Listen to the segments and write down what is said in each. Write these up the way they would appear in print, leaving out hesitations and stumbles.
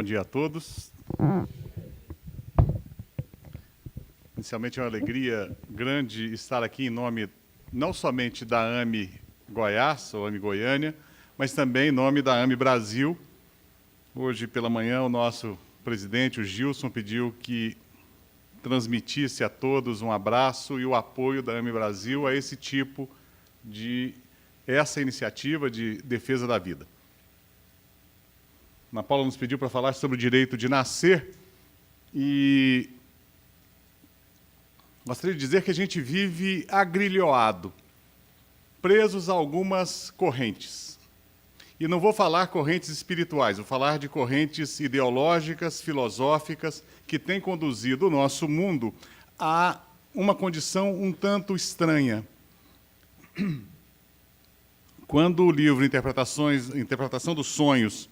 dia a todos. Inicialmente é uma alegria grande estar aqui em nome não somente da AME Goiás, ou AME Goiânia, mas também em nome da AME Brasil. Hoje pela manhã o nosso presidente, o Gilson, pediu que transmitisse a todos um abraço e o apoio da AME Brasil a esse tipo de essa iniciativa de defesa da vida. Ana Paula nos pediu para falar sobre o direito de nascer e gostaria de dizer que a gente vive agrilhoado, presos a algumas correntes. E não vou falar correntes espirituais, vou falar de correntes ideológicas, filosóficas, que têm conduzido o nosso mundo a uma condição um tanto estranha. Quando o livro Interpretação dos Sonhos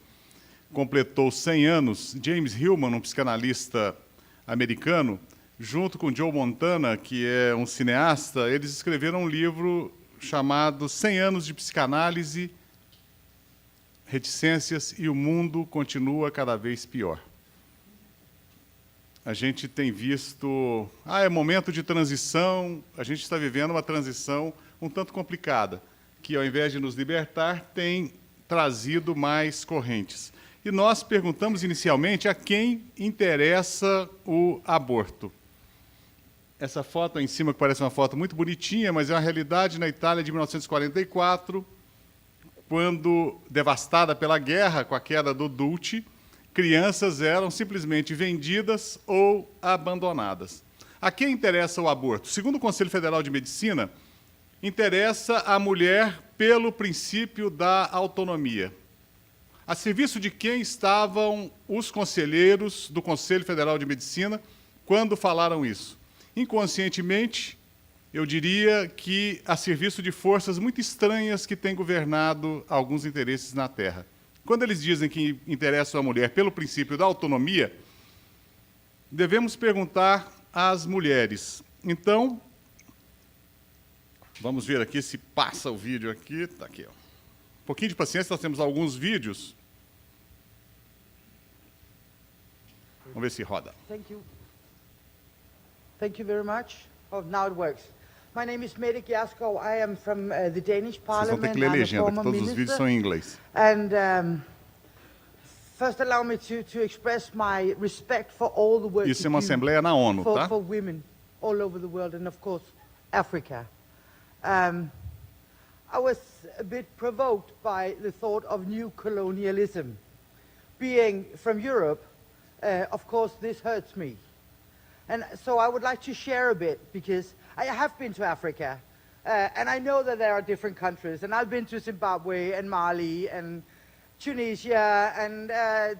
completou 100 anos, James Hillman, um psicanalista americano, junto com Joe Montana, que é um cineasta, eles escreveram um livro chamado 100 anos de psicanálise, reticências e o mundo continua cada vez pior. A gente tem visto, é momento de transição, a gente está vivendo uma transição um tanto complicada, que ao invés de nos libertar, tem trazido mais correntes. E nós perguntamos inicialmente a quem interessa o aborto. Essa foto aí em cima, que parece uma foto muito bonitinha, mas é uma realidade na Itália de 1944, quando, devastada pela guerra, com a queda do Duce, crianças eram simplesmente vendidas ou abandonadas. A quem interessa o aborto? Segundo o Conselho Federal de Medicina, interessa a mulher pelo princípio da autonomia. A serviço de quem estavam os conselheiros do Conselho Federal de Medicina quando falaram isso? Inconscientemente, eu diria que a serviço de forças muito estranhas que têm governado alguns interesses na Terra. Quando eles dizem que interessa a mulher pelo princípio da autonomia, devemos perguntar às mulheres. Então, vamos ver aqui se passa o vídeo aqui. Está aqui, ó. Um pouquinho de paciência, nós temos alguns vídeos. Vamos ver se roda. Thank you. Thank you very much. Oh, now it works. My name is Mette Gjerskov. I am from the Danish Vocês vão ter Parliament. que ler I'm a legenda, que former todos os vídeos minister. são em inglês. And first allow me to express my respect for all the work Isso é you uma do assembleia na ONU, tá? for women all over the world and of course Africa. I was a bit provoked by the thought of new colonialism. Being from Europe, of course this hurts me. And so I would like to share a bit, because I have been to Africa, and I know that there are different countries, and I've been to Zimbabwe and Mali and Tunisia and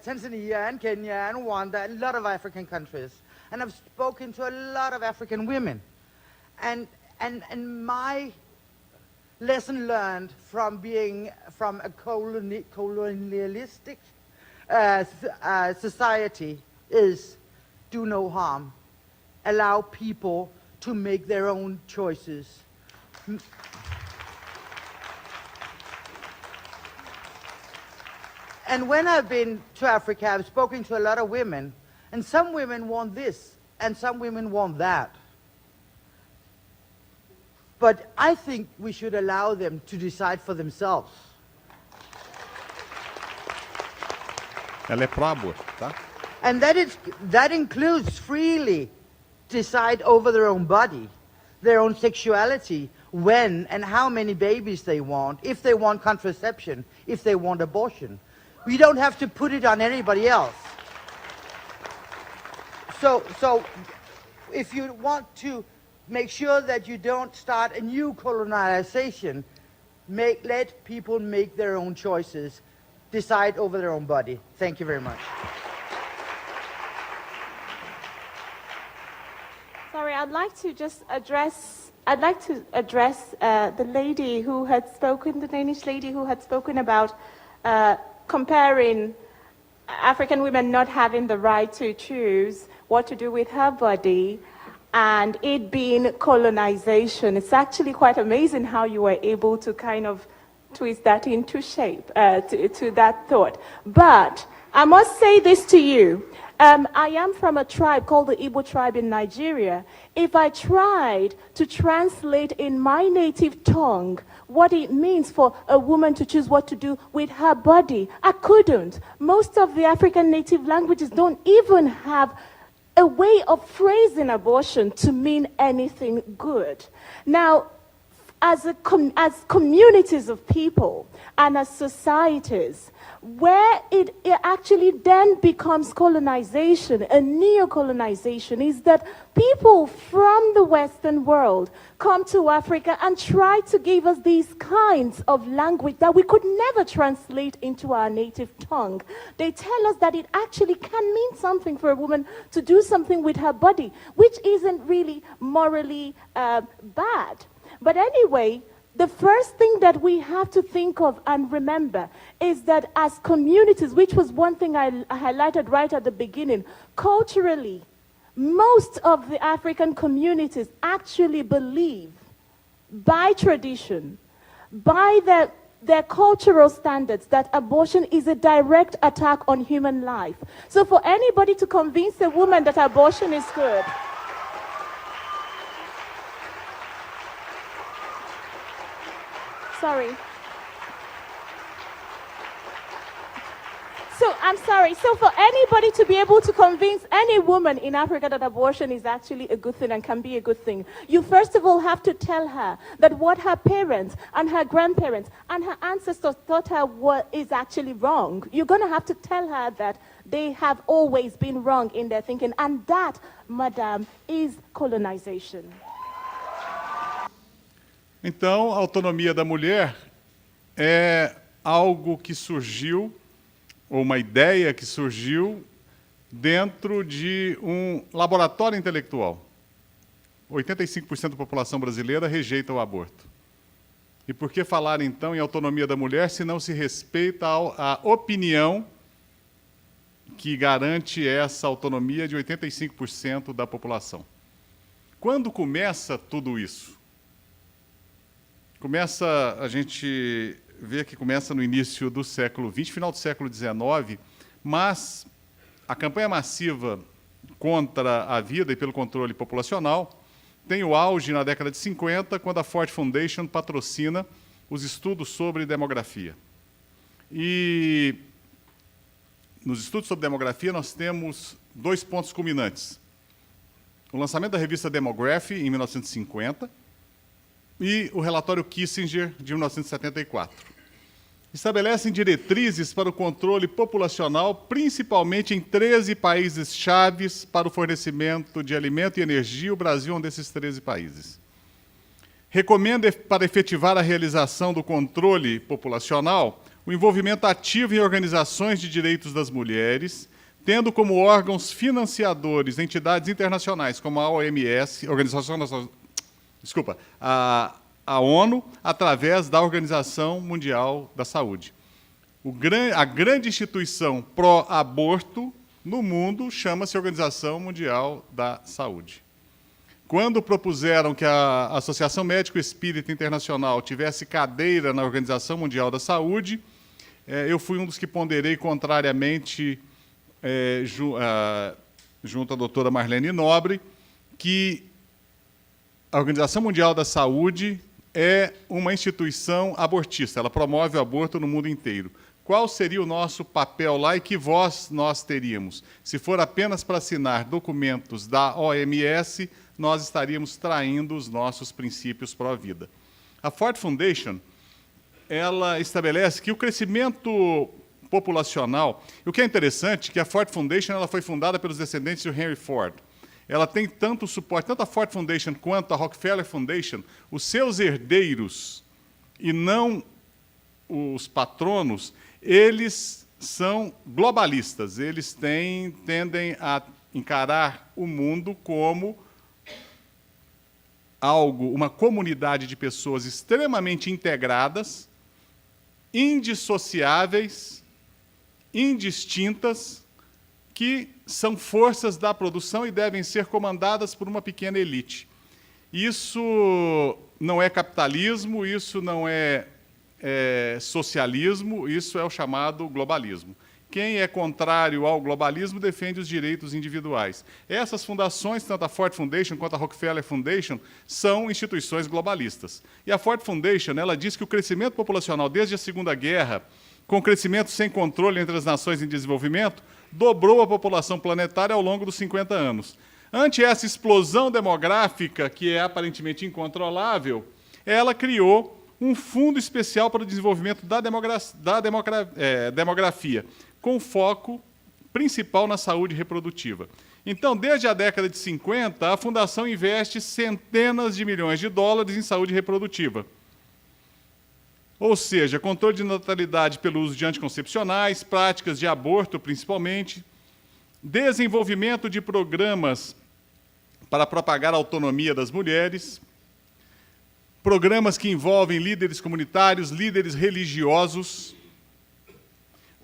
Tanzania and Kenya and Rwanda, and a lot of African countries. And I've spoken to a lot of African women. And my lesson learned from being from a colonialistic society is do no harm. Allow people to make their own choices. And when I've been to Africa, I've spoken to a lot of women, and some women want this, and some women want that. But I think we should allow them to decide for themselves. Ela é pró-aborto, tá? And that includes freely decide over their own body, their own sexuality, when and how many babies they want, if they want contraception, if they want abortion. We don't have to put it on anybody else. So if you want to make sure that you don't start a new colonization, let people make their own choices, decide over their own body. Thank you very much. Sorry, I'd like to address the lady who had spoken, the Danish lady who had spoken about comparing African women not having the right to choose what to do with her body and it being colonization. It's actually quite amazing how you were able to kind of twist that into shape, to that thought. But I must say this to you. I am from a tribe called the Igbo tribe in Nigeria. If I tried to translate in my native tongue what it means for a woman to choose what to do with her body, I couldn't. Most of the African native languages don't even have a way of phrasing abortion to mean anything good. Now, as communities of people and as societies, where it actually then becomes colonization, a neo-colonization, is that people from the Western world come to Africa and try to give us these kinds of language that we could never translate into our native tongue. They tell us that it actually can mean something for a woman to do something with her body, which isn't really morally bad. But anyway, the first thing that we have to think of and remember is that as communities, which was one thing I highlighted right at the beginning, culturally, most of the African communities actually believe, by tradition, by their cultural standards, that abortion is a direct attack on human life. So for anybody to convince a woman that abortion is good, sorry. So, I'm sorry. So for anybody to be able to convince any woman in Africa that abortion is actually a good thing and can be a good thing, you first of all have to tell her that what her parents and her grandparents and her ancestors taught her is actually wrong. You're going to have to tell her that they have always been wrong in their thinking. And that, madam, is colonization. Então, a autonomia da mulher é algo que surgiu, ou uma ideia que surgiu, dentro de um laboratório intelectual. 85% da população brasileira rejeita o aborto. E por que falar, então, em autonomia da mulher se não se respeita a opinião que garante essa autonomia de 85% da população? Quando começa tudo isso? A gente vê que começa no início do século XX, final do século XIX, mas a campanha massiva contra a vida e pelo controle populacional tem o auge na década de 50, quando a Ford Foundation patrocina os estudos sobre demografia. E nos estudos sobre demografia nós temos dois pontos culminantes. O lançamento da revista Demography, em 1950, e o relatório Kissinger, de 1974. Estabelecem diretrizes para o controle populacional, principalmente em 13 países chaves para o fornecimento de alimento e energia. O Brasil é um desses 13 países. Recomenda, para efetivar a realização do controle populacional, o envolvimento ativo em organizações de direitos das mulheres, tendo como órgãos financiadores entidades internacionais como a OMS, a ONU, através da Organização Mundial da Saúde. A grande instituição pró-aborto no mundo chama-se Organização Mundial da Saúde. Quando propuseram que a Associação Médico Espírita Internacional tivesse cadeira na Organização Mundial da Saúde, eu fui um dos que ponderei contrariamente, junto à doutora Marlene Nobre, que a Organização Mundial da Saúde é uma instituição abortista, ela promove o aborto no mundo inteiro. Qual seria o nosso papel lá e que voz nós teríamos? Se for apenas para assinar documentos da OMS, nós estaríamos traindo os nossos princípios pró-vida. A Ford Foundation, ela estabelece que o crescimento populacional, o que é interessante, que a Ford Foundation ela foi fundada pelos descendentes de Henry Ford. Ela tem tanto suporte, tanto a Ford Foundation quanto a Rockefeller Foundation, os seus herdeiros, e não os patronos, eles são globalistas, eles tendem a encarar o mundo como uma comunidade de pessoas extremamente integradas, indissociáveis, indistintas, que são forças da produção e devem ser comandadas por uma pequena elite. Isso não é capitalismo, isso não é socialismo, isso é o chamado globalismo. Quem é contrário ao globalismo defende os direitos individuais. Essas fundações, tanto a Ford Foundation quanto a Rockefeller Foundation, são instituições globalistas. E a Ford Foundation, ela diz que o crescimento populacional desde a Segunda Guerra, com crescimento sem controle entre as nações em desenvolvimento, dobrou a população planetária ao longo dos 50 anos. Ante essa explosão demográfica, que é aparentemente incontrolável, ela criou um fundo especial para o desenvolvimento da demografia, com foco principal na saúde reprodutiva. Então, desde a década de 50, a Fundação investe centenas de milhões de dólares em saúde reprodutiva. Ou seja, controle de natalidade pelo uso de anticoncepcionais, práticas de aborto, principalmente, desenvolvimento de programas para propagar a autonomia das mulheres, programas que envolvem líderes comunitários, líderes religiosos,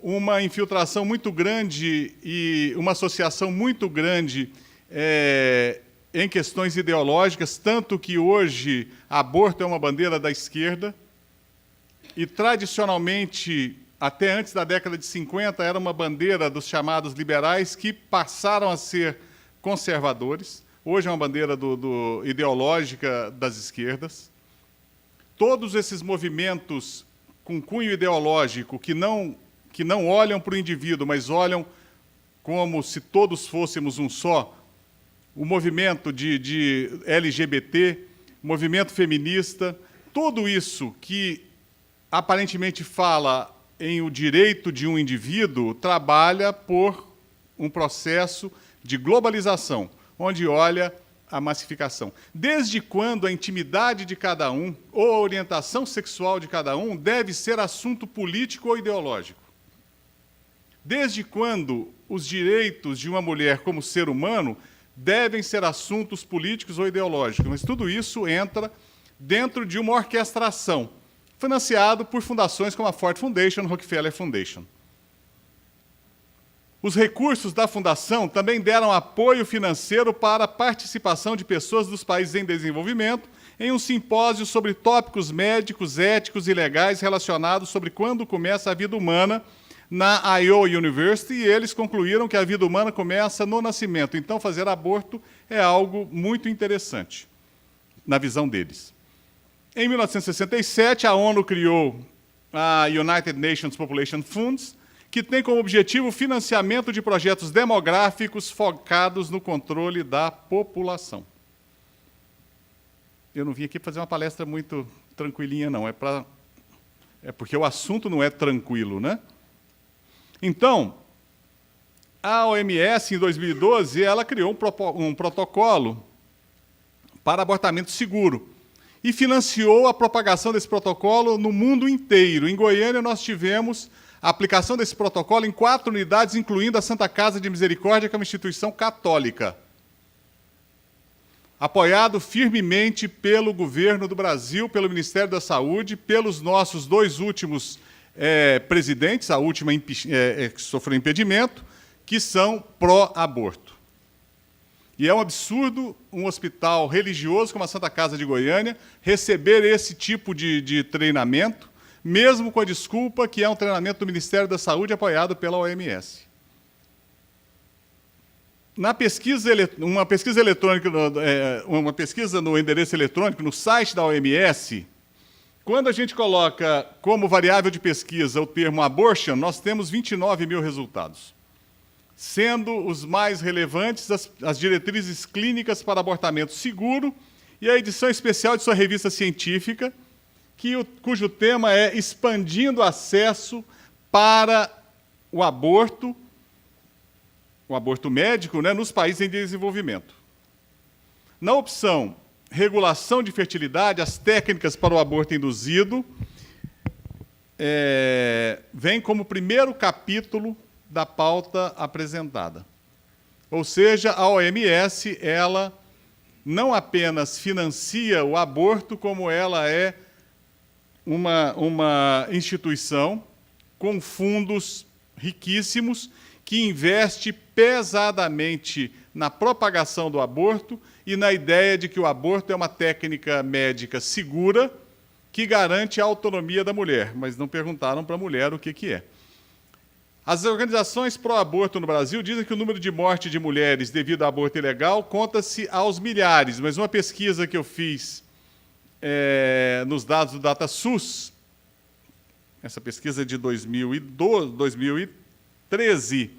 uma infiltração muito grande e uma associação muito grande em questões ideológicas, tanto que hoje aborto é uma bandeira da esquerda, e tradicionalmente, até antes da década de 50, era uma bandeira dos chamados liberais, que passaram a ser conservadores. Hoje é uma bandeira ideológica das esquerdas. Todos esses movimentos com cunho ideológico que não olham para o indivíduo, mas olham como se todos fôssemos um só, o movimento de LGBT, movimento feminista, tudo isso que aparentemente fala em o direito de um indivíduo, trabalha por um processo de globalização, onde olha a massificação. Desde quando a intimidade de cada um, ou a orientação sexual de cada um, deve ser assunto político ou ideológico? Desde quando os direitos de uma mulher como ser humano devem ser assuntos políticos ou ideológicos? Mas tudo isso entra dentro de uma orquestração, financiado por fundações como a Ford Foundation e a Rockefeller Foundation. Os recursos da fundação também deram apoio financeiro para a participação de pessoas dos países em desenvolvimento em um simpósio sobre tópicos médicos, éticos e legais relacionados sobre quando começa a vida humana na Iowa University, e eles concluíram que a vida humana começa no nascimento. Então, fazer aborto é algo muito interessante, na visão deles. Em 1967, a ONU criou a United Nations Population Funds, que tem como objetivo o financiamento de projetos demográficos focados no controle da população. Eu não vim aqui fazer uma palestra muito tranquilinha, não. É porque o assunto não é tranquilo, né? Então, a OMS, em 2012, ela criou um protocolo para abortamento seguro e financiou a propagação desse protocolo no mundo inteiro. Em Goiânia, nós tivemos a aplicação desse protocolo em 4 unidades, incluindo a Santa Casa de Misericórdia, que é uma instituição católica, apoiado firmemente pelo governo do Brasil, pelo Ministério da Saúde, pelos nossos 2 últimos presidentes, a última que sofreu impedimento, que são pró-aborto. E é um absurdo um hospital religioso como a Santa Casa de Goiânia receber esse tipo de treinamento, mesmo com a desculpa que é um treinamento do Ministério da Saúde apoiado pela OMS. Uma pesquisa eletrônica, uma pesquisa no endereço eletrônico, no site da OMS, quando a gente coloca como variável de pesquisa o termo abortion, nós temos 29 mil resultados, sendo os mais relevantes as diretrizes clínicas para abortamento seguro e a edição especial de sua revista científica, cujo tema é expandindo acesso para o aborto médico, né, nos países em desenvolvimento. Na opção regulação de fertilidade, as técnicas para o aborto induzido, vem como primeiro capítulo da pauta apresentada. Ou seja, a OMS, ela não apenas financia o aborto, como ela é uma instituição com fundos riquíssimos que investe pesadamente na propagação do aborto e na ideia de que o aborto é uma técnica médica segura que garante a autonomia da mulher, mas não perguntaram para a mulher o que é. As organizações pró-aborto no Brasil dizem que o número de mortes de mulheres devido ao aborto ilegal conta-se aos milhares, mas uma pesquisa que eu fiz nos dados do DataSUS, essa pesquisa é de 2013,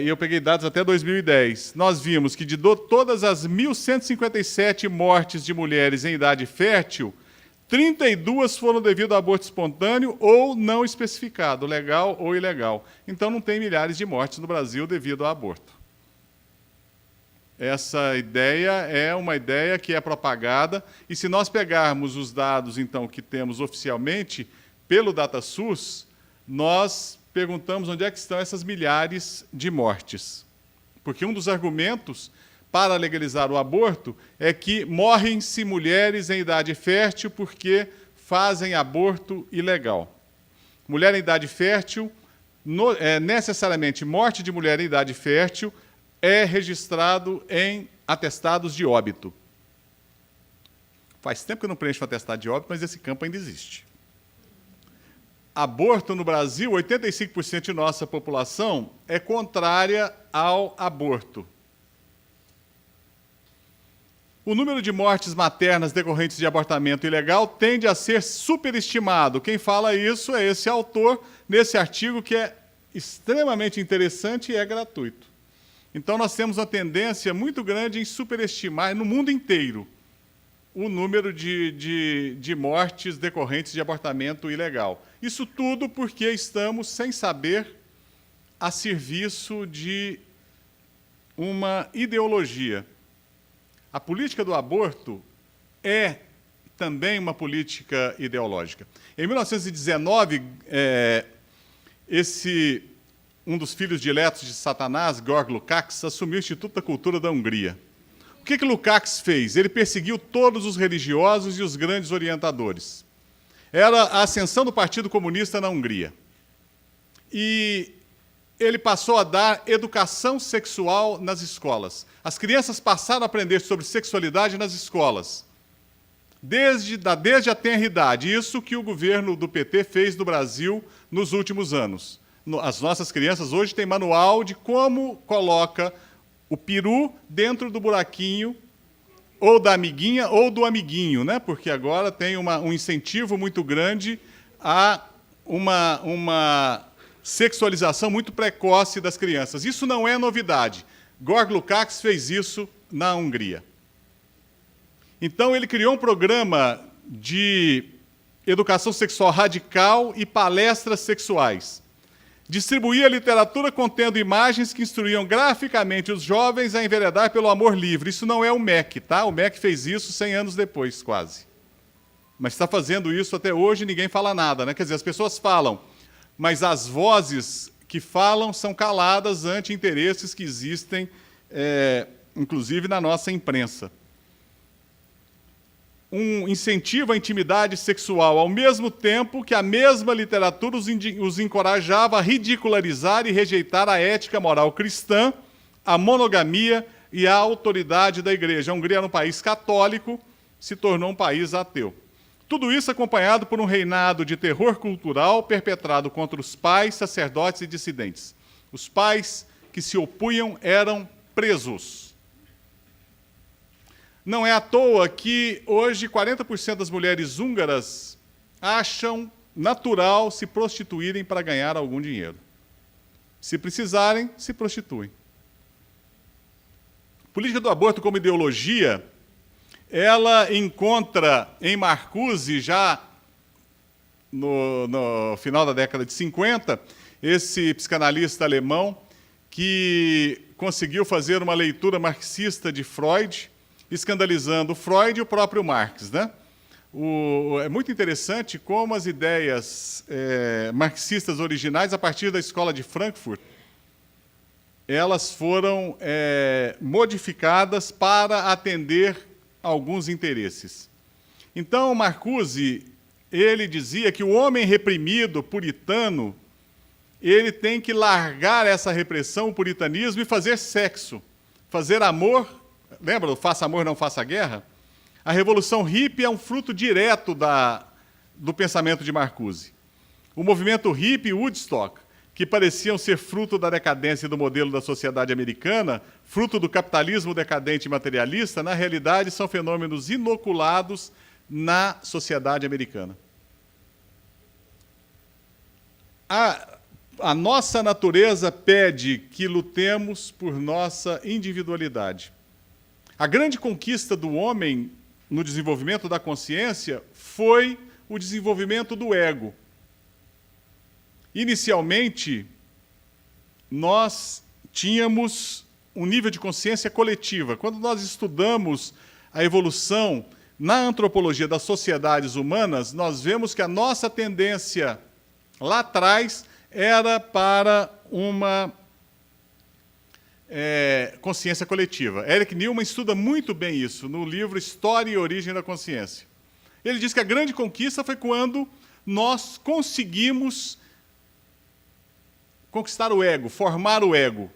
e eu peguei dados até 2010, nós vimos que de todas as 1.157 mortes de mulheres em idade fértil, 32 foram devido ao aborto espontâneo ou não especificado, legal ou ilegal. Então, não tem milhares de mortes no Brasil devido ao aborto. Essa ideia é uma ideia que é propagada, e se nós pegarmos os dados, então, que temos oficialmente, pelo DataSUS, nós perguntamos onde é que estão essas milhares de mortes. Porque um dos argumentos para legalizar o aborto é que morrem-se mulheres em idade fértil porque fazem aborto ilegal. Mulher em idade fértil, necessariamente morte de mulher em idade fértil, é registrado em atestados de óbito. Faz tempo que eu não preencho um atestado de óbito, mas esse campo ainda existe. Aborto no Brasil, 85% de nossa população é contrária ao aborto. O número de mortes maternas decorrentes de abortamento ilegal tende a ser superestimado. Quem fala isso é esse autor, nesse artigo que é extremamente interessante e é gratuito. Então, nós temos uma tendência muito grande em superestimar, no mundo inteiro, o número de mortes decorrentes de abortamento ilegal. Isso tudo porque estamos sem saber a serviço de uma ideologia. A política do aborto é também uma política ideológica. Em 1919, um dos filhos diletos de Satanás, Georg Lukács, assumiu o Instituto da Cultura da Hungria. O que Lukács fez? Ele perseguiu todos os religiosos e os grandes orientadores. Era a ascensão do Partido Comunista na Hungria. E ele passou a dar educação sexual nas escolas. As crianças passaram a aprender sobre sexualidade nas escolas, desde a tenra idade. Isso que o governo do PT fez no Brasil nos últimos anos. As nossas crianças hoje têm manual de como coloca o peru dentro do buraquinho, ou da amiguinha ou do amiguinho, né? Porque agora tem um incentivo muito grande a uma sexualização muito precoce das crianças. Isso não é novidade. Georg Lukács fez isso na Hungria. Então, ele criou um programa de educação sexual radical e palestras sexuais. Distribuía literatura contendo imagens que instruíam graficamente os jovens a enveredar pelo amor livre. Isso não é o MEC, tá? O MEC fez isso 100 anos depois, quase. Mas está fazendo isso até hoje e ninguém fala nada, né? Quer dizer, as pessoas falam, mas as vozes que falam são caladas ante interesses que existem, inclusive na nossa imprensa. Um incentivo à intimidade sexual, ao mesmo tempo que a mesma literatura os encorajava a ridicularizar e rejeitar a ética moral cristã, a monogamia e a autoridade da Igreja. A Hungria era um país católico, se tornou um país ateu. Tudo isso acompanhado por um reinado de terror cultural perpetrado contra os pais, sacerdotes e dissidentes. Os pais que se opunham eram presos. Não é à toa que hoje 40% das mulheres húngaras acham natural se prostituírem para ganhar algum dinheiro. Se precisarem, se prostituem. A política do aborto como ideologia, ela encontra em Marcuse, já no final da década de 50, esse psicanalista alemão que conseguiu fazer uma leitura marxista de Freud, escandalizando Freud e o próprio Marx, né? É muito interessante como as ideias marxistas originais, a partir da escola de Frankfurt, elas foram modificadas para atender alguns interesses. Então, Marcuse, ele dizia que o homem reprimido, puritano, ele tem que largar essa repressão, o puritanismo, e fazer sexo, fazer amor. Lembra do faça amor, não faça guerra? A revolução hippie é um fruto direto do pensamento de Marcuse. O movimento hippie, Woodstock, que pareciam ser fruto da decadência do modelo da sociedade americana, fruto do capitalismo decadente e materialista, na realidade são fenômenos inoculados na sociedade americana. A nossa natureza pede que lutemos por nossa individualidade. A grande conquista do homem no desenvolvimento da consciência foi o desenvolvimento do ego. Inicialmente, nós tínhamos um nível de consciência coletiva. Quando nós estudamos a evolução na antropologia das sociedades humanas, nós vemos que a nossa tendência lá atrás era para uma consciência coletiva. Eric Newman estuda muito bem isso no livro História e Origem da Consciência. Ele diz que a grande conquista foi quando nós conseguimos conquistar o ego, formar o ego,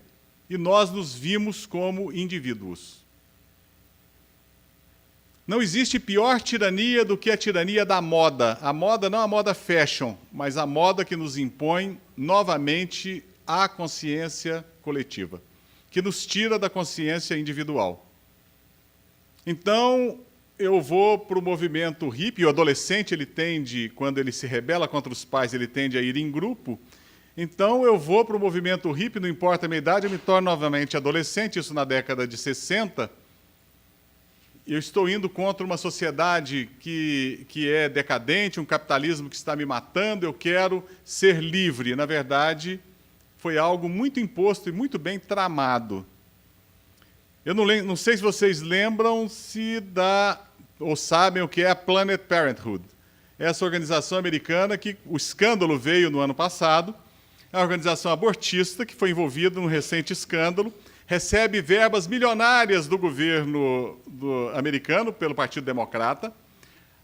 e nós nos vimos como indivíduos. Não existe pior tirania do que a tirania da moda. A moda não a moda fashion, mas a moda que nos impõe novamente a consciência coletiva, que nos tira da consciência individual. Então, eu vou para o movimento hippie. O adolescente, ele tende, quando ele se rebela contra os pais, ele tende a ir em grupo. Então, eu vou para o movimento hippie, não importa a minha idade, eu me torno novamente adolescente, isso na década de 60. Eu estou indo contra uma sociedade que é decadente, um capitalismo que está me matando, eu quero ser livre. Na verdade, foi algo muito imposto e muito bem tramado. Eu não sei se vocês lembram-se ou sabem o que é a Planned Parenthood. Essa organização americana que o escândalo veio no ano passado, é uma organização abortista que foi envolvida num recente escândalo, recebe verbas milionárias do governo americano, pelo Partido Democrata.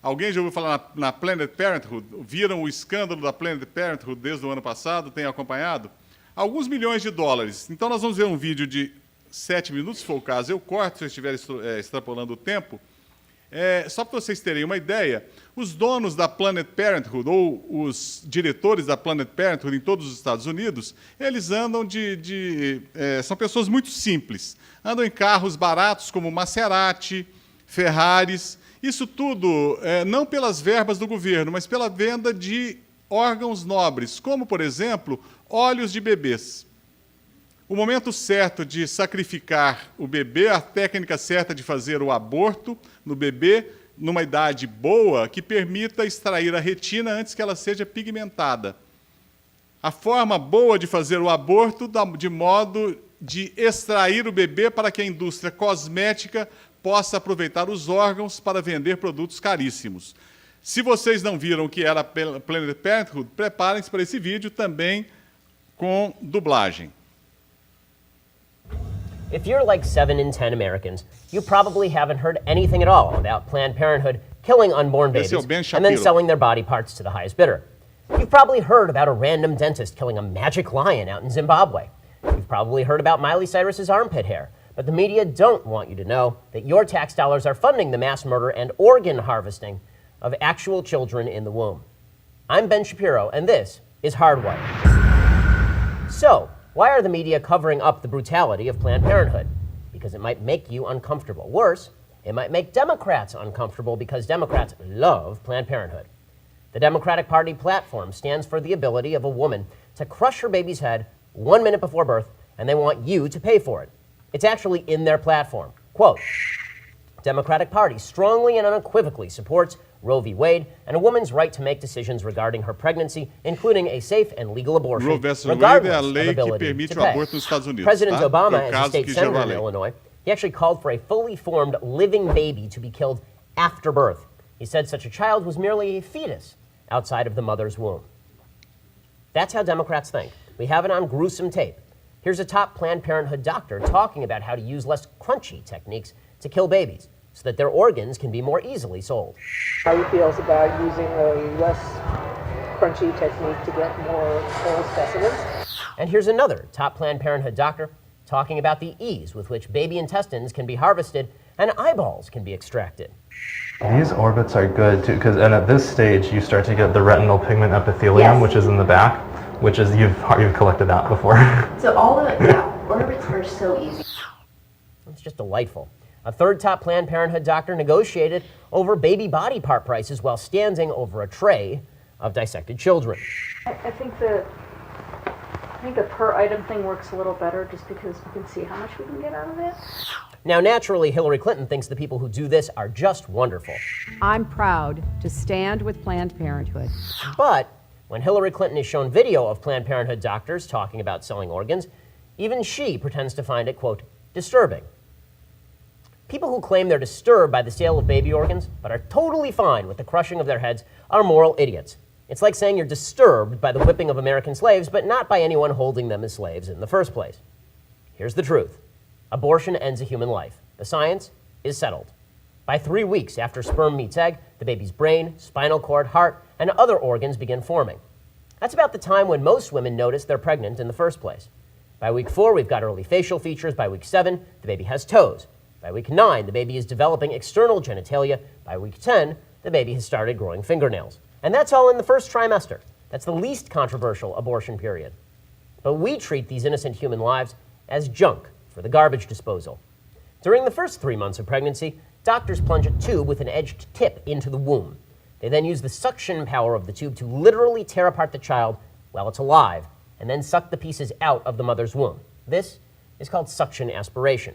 Alguém já ouviu falar na Planned Parenthood? Viram o escândalo da Planned Parenthood desde o ano passado? Tem acompanhado? Alguns milhões de dólares. Então, nós vamos ver um vídeo de 7 minutos, se for o caso. Eu corto se eu estiver extrapolando o tempo. Só para vocês terem uma ideia, os donos da Planned Parenthood, ou os diretores da Planned Parenthood em todos os Estados Unidos, eles andam são pessoas muito simples. Andam em carros baratos como Maserati, Ferraris. Isso tudo não pelas verbas do governo, mas pela venda de órgãos nobres, como, por exemplo, óleos de bebês. O momento certo de sacrificar o bebê, a técnica certa de fazer o aborto no bebê, numa idade boa, que permita extrair a retina antes que ela seja pigmentada. A forma boa de fazer o aborto, de modo de extrair o bebê para que a indústria cosmética possa aproveitar os órgãos para vender produtos caríssimos. Se vocês não viram o que era a Planned Parenthood, preparem-se para esse vídeo também com dublagem. If you're like 7 in 10 Americans, you probably haven't heard anything at all about Planned Parenthood killing unborn babies and then selling their body parts to the highest bidder. You've probably heard about a random dentist killing a magic lion out in Zimbabwe. You've probably heard about Miley Cyrus's armpit hair, but the media don't want you to know that your tax dollars are funding the mass murder and organ harvesting of actual children in the womb. I'm Ben Shapiro, and this is Hardwired. So, why are the media covering up the brutality of Planned Parenthood? Because it might make you uncomfortable. Worse, it might make Democrats uncomfortable because Democrats love Planned Parenthood. The Democratic Party platform stands for the ability of a woman to crush her baby's head 1 minute before birth, and they want you to pay for it. It's actually in their platform. Quote, Democratic Party strongly and unequivocally supports Roe v. Wade and a woman's right to make decisions regarding her pregnancy, including a safe and legal abortion, Roe versus regardless Wade é a of lei que ability permite to o pay. aborto nos Estados Unidos. President tá? Obama, Foi o as a caso state que senator gerou a in lei. Illinois, he actually called for a fully formed living baby to be killed after birth. He said such a child was merely a fetus outside of the mother's womb. That's how Democrats think. We have it on gruesome tape. Here's a top Planned Parenthood doctor talking about how to use less crunchy techniques to kill babies so that their organs can be more easily sold. How he feels about using a less crunchy technique to get more whole specimens. And here's another top Planned Parenthood doctor talking about the ease with which baby intestines can be harvested and eyeballs can be extracted. These orbits are good too, and at this stage you start to get the retinal pigment epithelium, Yes. which is in the back. which is, you've collected that before. So all the orbits are so easy. It's just delightful. A third top Planned Parenthood doctor negotiated over baby body part prices while standing over a tray of dissected children. I think the per item thing works a little better just because we can see how much we can get out of it. Now, naturally, Hillary Clinton thinks the people who do this are just wonderful. I'm proud to stand with Planned Parenthood. But when Hillary Clinton is shown video of Planned Parenthood doctors talking about selling organs, even she pretends to find it, quote, disturbing. People who claim they're disturbed by the sale of baby organs, but are totally fine with the crushing of their heads, are moral idiots. It's like saying you're disturbed by the whipping of American slaves, but not by anyone holding them as slaves in the first place. Here's the truth. Abortion ends a human life. The science is settled. By 3 weeks after sperm meets egg, the baby's brain, spinal cord, heart, and other organs begin forming. That's about the time when most women notice they're pregnant in the first place. By week 4, we've got early facial features. By week 7, the baby has toes. By week 9, the baby is developing external genitalia. By week 10, the baby has started growing fingernails. And that's all in the first trimester. That's the least controversial abortion period. But we treat these innocent human lives as junk for the garbage disposal. During the first 3 months of pregnancy, doctors plunge a tube with an edged tip into the womb. They then use the suction power of the tube to literally tear apart the child while it's alive, and then suck the pieces out of the mother's womb. This is called suction aspiration.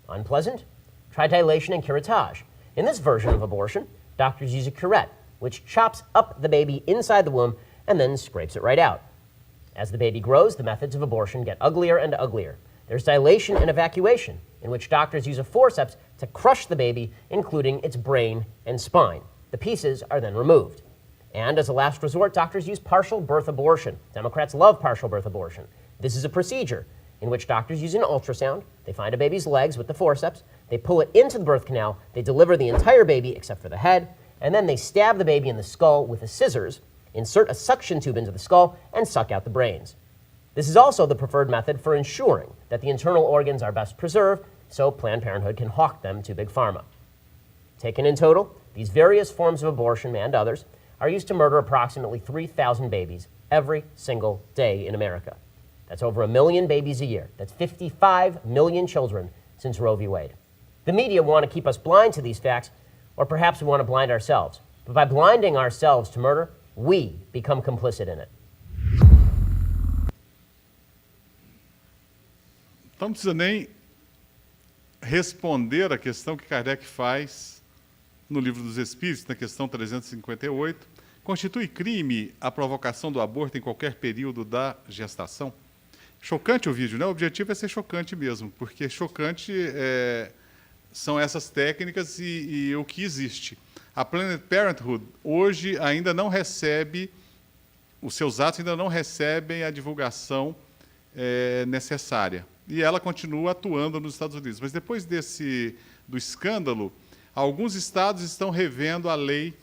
Unpleasant? Try dilation and curettage. In this version of abortion, doctors use a curette, which chops up the baby inside the womb and then scrapes it right out. As the baby grows, the methods of abortion get uglier and uglier. There's dilation and evacuation, in which doctors use a forceps to crush the baby, including its brain and spine. The pieces are then removed. And as a last resort, doctors use partial birth abortion. Democrats love partial birth abortion. This is a procedure in which doctors use an ultrasound. They find a baby's legs with the forceps. They pull it into the birth canal. They deliver the entire baby except for the head. And then they stab the baby in the skull with the scissors, insert a suction tube into the skull, and suck out the brains. This is also the preferred method for ensuring that the internal organs are best preserved, so Planned Parenthood can hawk them to Big Pharma. Taken in total, these various forms of abortion and others are used to murder approximately 3,000 babies every single day in America. That's over 1 million babies a year. That's 55 million children since Roe v. Wade. The media want to keep us blind to these facts, or perhaps we want to blind ourselves. But by blinding ourselves to murder, we become complicit in it. Então não precisa nem responder a questão que Kardec faz no Livro dos Espíritos, na questão 358. Constitui crime a provocação do aborto em qualquer período da gestação? Chocante o vídeo, né? O objetivo é ser chocante mesmo, porque chocante são essas técnicas e o que existe. A Planned Parenthood hoje ainda não recebe, os seus atos ainda não recebem a divulgação necessária. E ela continua atuando nos Estados Unidos. Mas depois do escândalo, alguns estados estão revendo a lei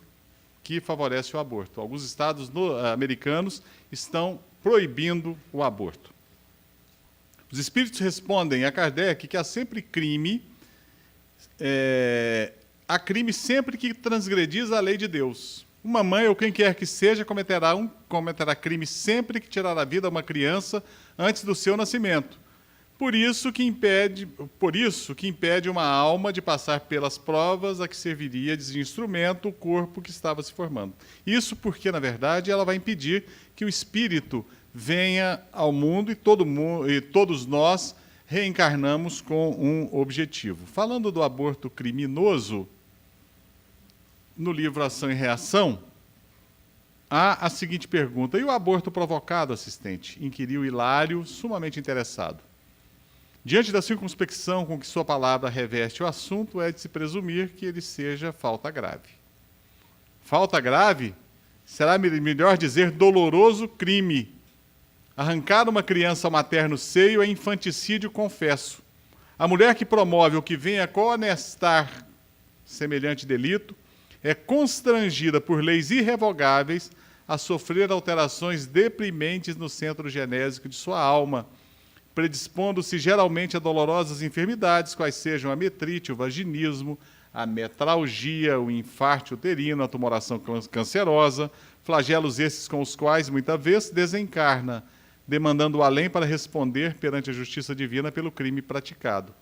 que favorece o aborto. Alguns estados americanos estão proibindo o aborto. Os espíritos respondem a Kardec que há sempre crime, há crime sempre que transgredis a lei de Deus. Uma mãe ou quem quer que seja cometerá crime sempre que tirar a vida a uma criança antes do seu nascimento. Por isso que impede uma alma de passar pelas provas a que serviria de instrumento o corpo que estava se formando. Isso porque, na verdade, ela vai impedir que o espírito venha ao mundo e todos nós reencarnamos com um objetivo. Falando do aborto criminoso, no livro Ação e Reação, há a seguinte pergunta: e o aborto provocado, assistente? Inquiriu Hilário, sumamente interessado. Diante da circunspecção com que sua palavra reveste o assunto, é de se presumir que ele seja falta grave. Falta grave? Será melhor dizer doloroso crime. Arrancar uma criança ao materno seio é infanticídio, confesso. A mulher que promove ou que venha conestar semelhante delito é constrangida por leis irrevogáveis a sofrer alterações deprimentes no centro genésico de sua alma, predispondo-se geralmente a dolorosas enfermidades, quais sejam a metrite, o vaginismo, a metralgia, o infarte uterino, a tumoração cancerosa, flagelos esses com os quais, muitas vezes, desencarna, demandando o além para responder perante a justiça divina pelo crime praticado.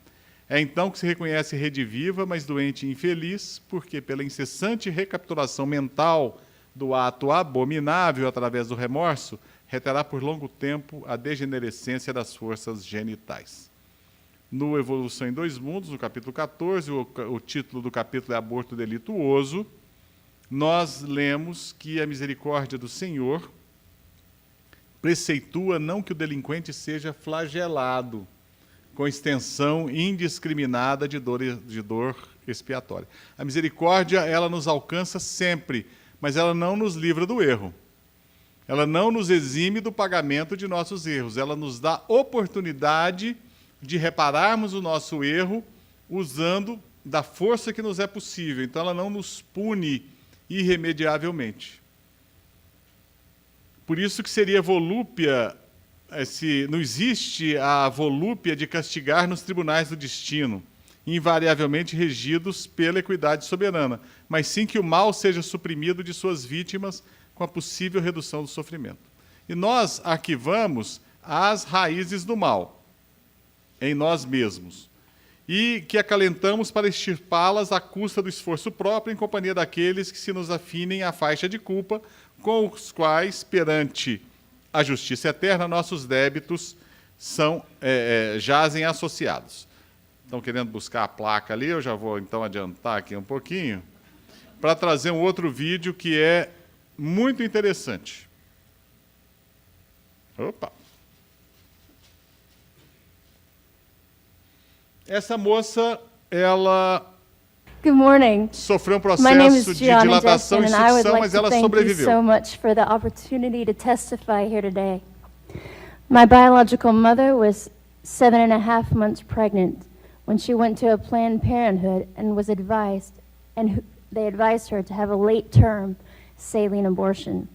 É então que se reconhece rediviva, mas doente e infeliz, porque pela incessante recapitulação mental do ato abominável através do remorso, reterá por longo tempo a degenerescência das forças genitais. No Evolução em Dois Mundos, no capítulo 14, o título do capítulo é Aborto Delituoso, nós lemos que a misericórdia do Senhor preceitua não que o delinquente seja flagelado com extensão indiscriminada de dor expiatória. A misericórdia, ela nos alcança sempre, mas ela não nos livra do erro. Ela não nos exime do pagamento de nossos erros. Ela nos dá oportunidade de repararmos o nosso erro usando da força que nos é possível. Então, ela não nos pune irremediavelmente. Por isso que seria volúpia, não existe a volúpia de castigar nos tribunais do destino, invariavelmente regidos pela equidade soberana, mas sim que o mal seja suprimido de suas vítimas com a possível redução do sofrimento. E nós arquivamos as raízes do mal em nós mesmos, e que acalentamos para extirpá-las à custa do esforço próprio em companhia daqueles que se nos afinem à faixa de culpa, com os quais, perante a justiça eterna, nossos débitos jazem associados. Estão querendo buscar a placa ali, eu já vou então adiantar aqui um pouquinho, para trazer um outro vídeo que é muito interessante. Opa! Essa moça, ela Good morning. sofreu um My name processo is de Gianna dilatação Justin, e and I would sucção, like mas to ela thank you sobreviveu. so much for the opportunity to testify here today. My biological mother was 7.5 months pregnant when she went to a Planned Parenthood and was advised, and they advised her to have a late-term saline abortion.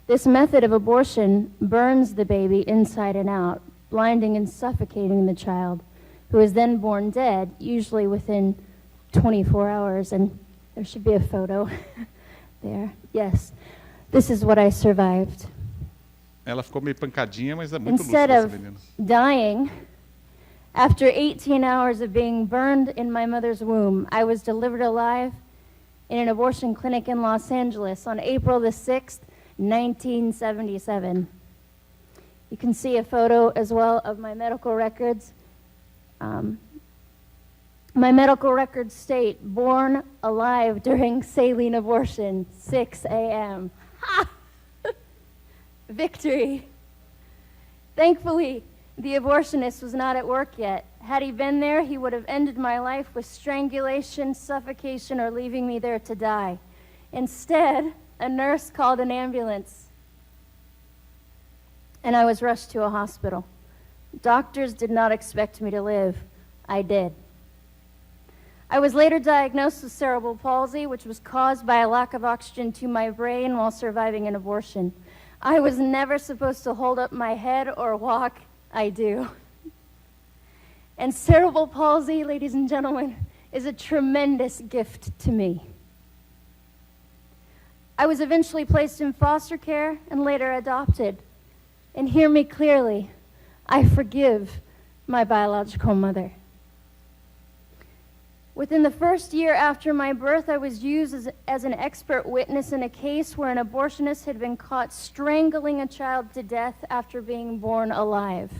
This method of abortion burns the baby inside and out, blinding and suffocating the child, who is then born dead, usually within 24 hours, and there should be a photo there. Yes, this is what I survived. Ela ficou meio pancadinha, mas é muito Instead lúcida essa of menina. dying, after 18 hours of being burned in my mother's womb, I was delivered alive in an abortion clinic in Los Angeles on April the 6th, 1977. You can see a photo as well of my medical records. My medical records state, born alive during saline abortion, 6 a.m. Victory. Thankfully, the abortionist was not at work yet. Had he been there, he would have ended my life with strangulation, suffocation, or leaving me there to die. Instead, a nurse called an ambulance, and I was rushed to a hospital. Doctors did not expect me to live. I did. I was later diagnosed with cerebral palsy, which was caused by a lack of oxygen to my brain while surviving an abortion. I was never supposed to hold up my head or walk. I do. And cerebral palsy, ladies and gentlemen, is a tremendous gift to me. I was eventually placed in foster care and later adopted. And hear me clearly, I forgive my biological mother. Within the first year after my birth, I was used as an expert witness in a case where an abortionist had been caught strangling a child to death after being born alive.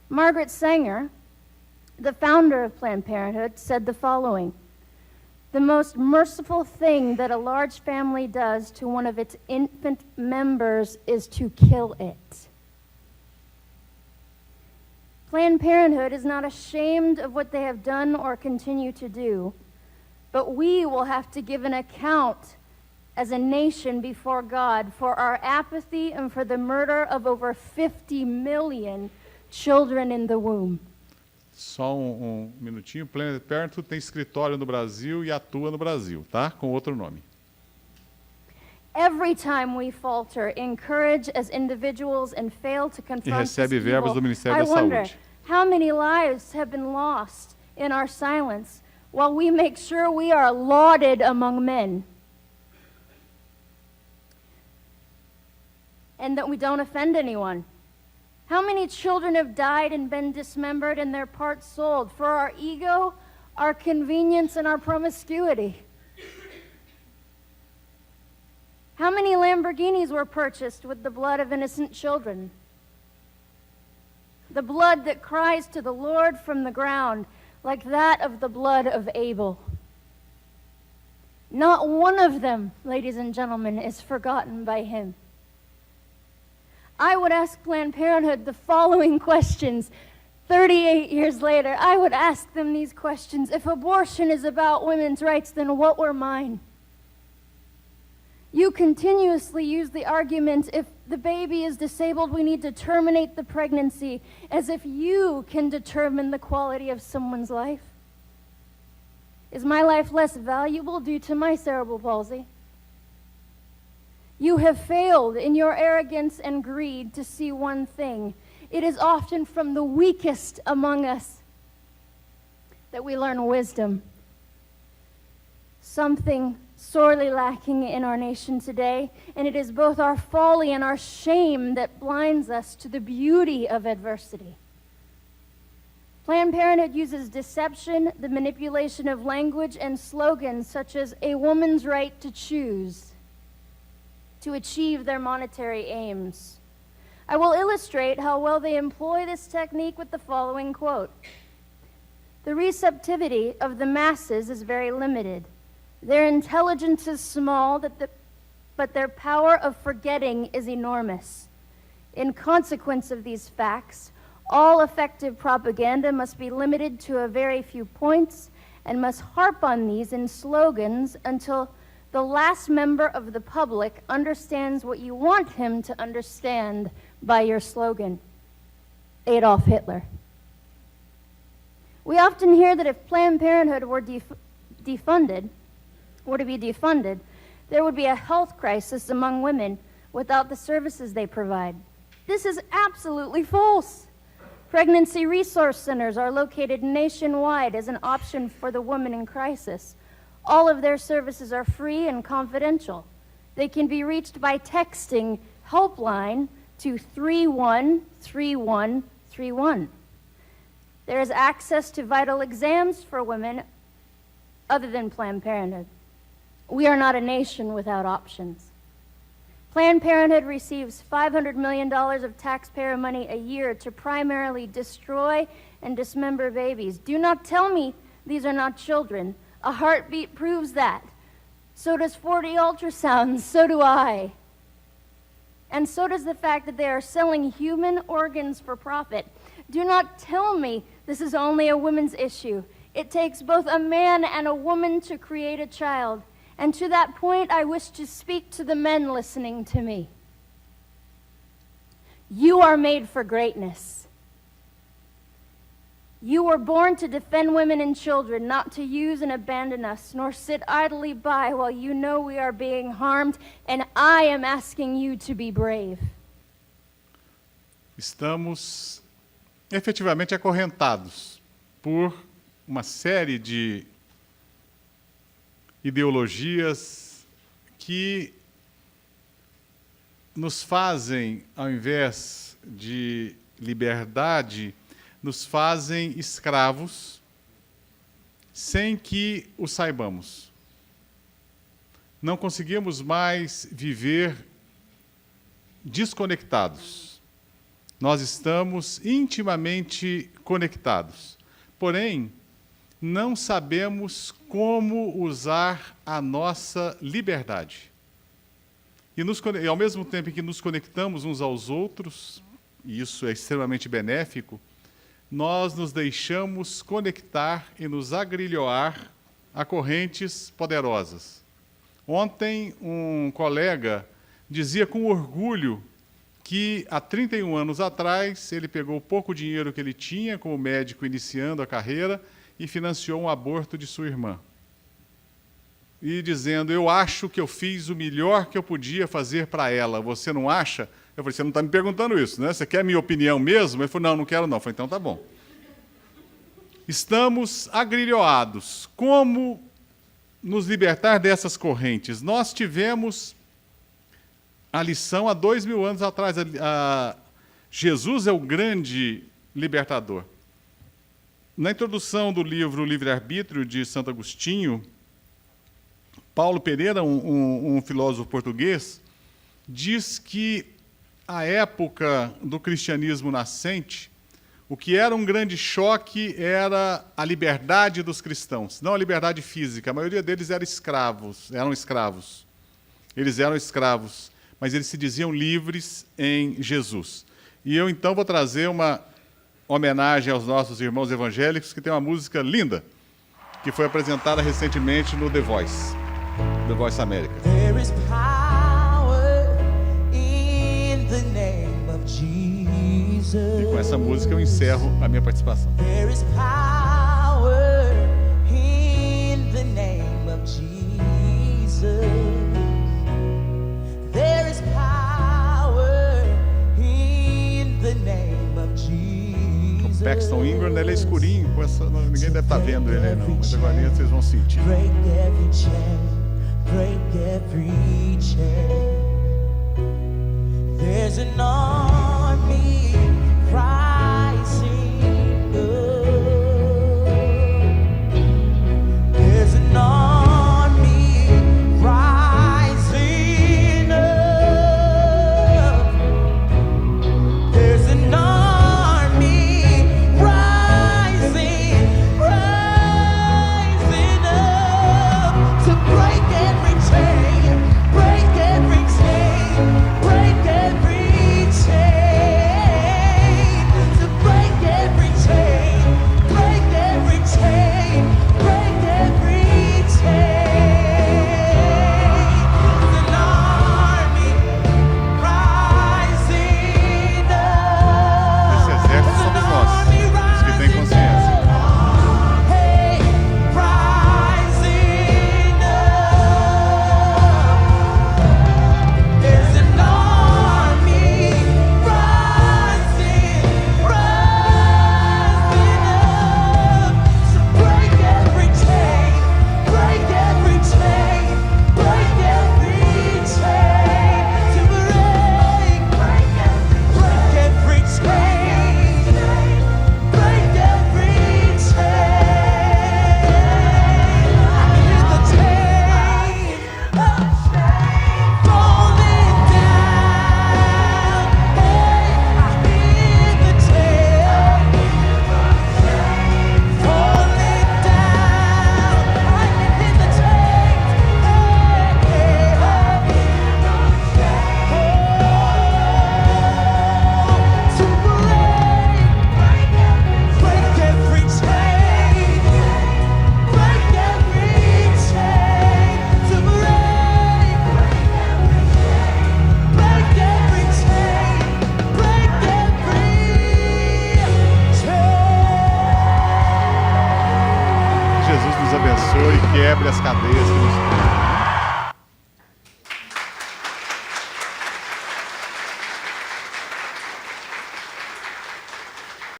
Margaret Sanger, the founder of Planned Parenthood, said the following: "The most merciful thing that a large family does to one of its infant members is to kill it." Planned Parenthood is not ashamed of what they have done or continue to do, but we will have to give an account as a nation before God for our apathy and for the murder of over 50 million children in the womb. Só minutinho. Planned Parenthood tem escritório no Brasil e atua no Brasil, tá? Com outro nome. Every time we falter in courage as individuals and fail to confront this recebe verbos do evil, Ministério I da wonder Saúde. how many lives have been lost in our silence while we make sure we are lauded among men. and that we don't offend anyone? How many children have died and been dismembered and their parts sold for our ego, our convenience, and our promiscuity? How many Lamborghinis were purchased with the blood of innocent children? The blood that cries to the Lord from the ground, like that of the blood of Abel. Not one of them, ladies and gentlemen, is forgotten by him. I would ask Planned Parenthood the following questions 38 years later. I would ask them these questions. If abortion is about women's rights, then what were mine? You continuously use the argument, if the baby is disabled, we need to terminate the pregnancy, as if you can determine the quality of someone's life. Is my life less valuable due to my cerebral palsy? You have failed in your arrogance and greed to see one thing. It is often from the weakest among us that we learn wisdom. Something sorely lacking in our nation today, and it is both our folly and our shame that blinds us to the beauty of adversity. Planned Parenthood uses deception, the manipulation of language, and slogans such as a woman's right to choose to achieve their monetary aims. I will illustrate how well they employ this technique with the following quote. The receptivity of the masses is very limited. Their intelligence is small, but their power of forgetting is enormous. In consequence of these facts, all effective propaganda must be limited to a very few points and must harp on these in slogans until the last member of the public understands what you want him to understand by your slogan. Adolf Hitler. We often hear that if Planned Parenthood were to be defunded, there would be a health crisis among women without the services they provide. This is absolutely false. Pregnancy resource centers are located nationwide as an option for the woman in crisis. All of their services are free and confidential. They can be reached by texting helpline to 313131. There is access to vital exams for women other than Planned Parenthood. We are not a nation without options. Planned Parenthood receives $500 million of taxpayer money a year to primarily destroy and dismember babies. Do not tell me these are not children. A heartbeat proves that. So does 40 ultrasounds. So do I. And so does the fact that they are selling human organs for profit. Do not tell me this is only a women's issue. It takes both a man and a woman to create a child. And to that point, I wish to speak to the men listening to me. You are made for greatness. You were born to defend women and children, not to use and abandon us, nor sit idly by while you know we are being harmed, and I am asking you to be brave. Estamos efetivamente acorrentados por uma série de ideologias que nos fazem, ao invés de liberdade, nos fazem escravos sem que o saibamos. Não conseguimos mais viver desconectados. Nós estamos intimamente conectados. Porém, não sabemos como usar a nossa liberdade. E ao mesmo tempo que nos conectamos uns aos outros, e isso é extremamente benéfico, nós nos deixamos conectar e nos agrilhoar a correntes poderosas. Ontem, um colega dizia com orgulho que há 31 anos atrás ele pegou o pouco dinheiro que ele tinha como médico iniciando a carreira e financiou um aborto de sua irmã. E dizendo, eu acho que eu fiz o melhor que eu podia fazer para ela, você não acha? Eu falei, você não está me perguntando isso, né? Você quer a minha opinião mesmo? Ele falou, não, não quero não. Eu falei, então tá bom. Estamos agrilhoados. Como nos libertar dessas correntes? Nós tivemos a lição há 2000 anos atrás. Jesus é o grande libertador. Na introdução do livro Livre-Arbítrio, de Santo Agostinho, Paulo Pereira, um filósofo português, diz que a época do cristianismo nascente, o que era um grande choque era a liberdade dos cristãos, não a liberdade física. A maioria deles eram escravos. Eles eram escravos, mas eles se diziam livres em Jesus. E eu, então, vou trazer uma homenagem aos nossos irmãos evangélicos, que tem uma música linda, que foi apresentada recentemente no The Voice América. There is power in the name of Jesus. E com essa música eu encerro a minha participação. There is power in the name of Jesus. There is power in the name of Jesus. O Paxton Ingram, ele é escurinho, ninguém deve estar vendo ele não, mas agora vocês vão sentir. Break every chain, break every chain. There's an army rising up. There's an army rising up. There's an army rising up to break every chain, break every chain, break every chain, to break every chain, break every chain, break every chain. There's an army rising up. Esse exército somos nós, os que têm consciência. Hey, rising up. There's an army rising up to break every chain, break every chain, break every chain, to break every chain, break every chain. I hear the chain falling down. Hey, I hear the chain falling down. I can hear the chain. To break every chain, break every chain, to break every chain, break every chain. Jesus nos abençoe e quebre as cadeias que nos prendem.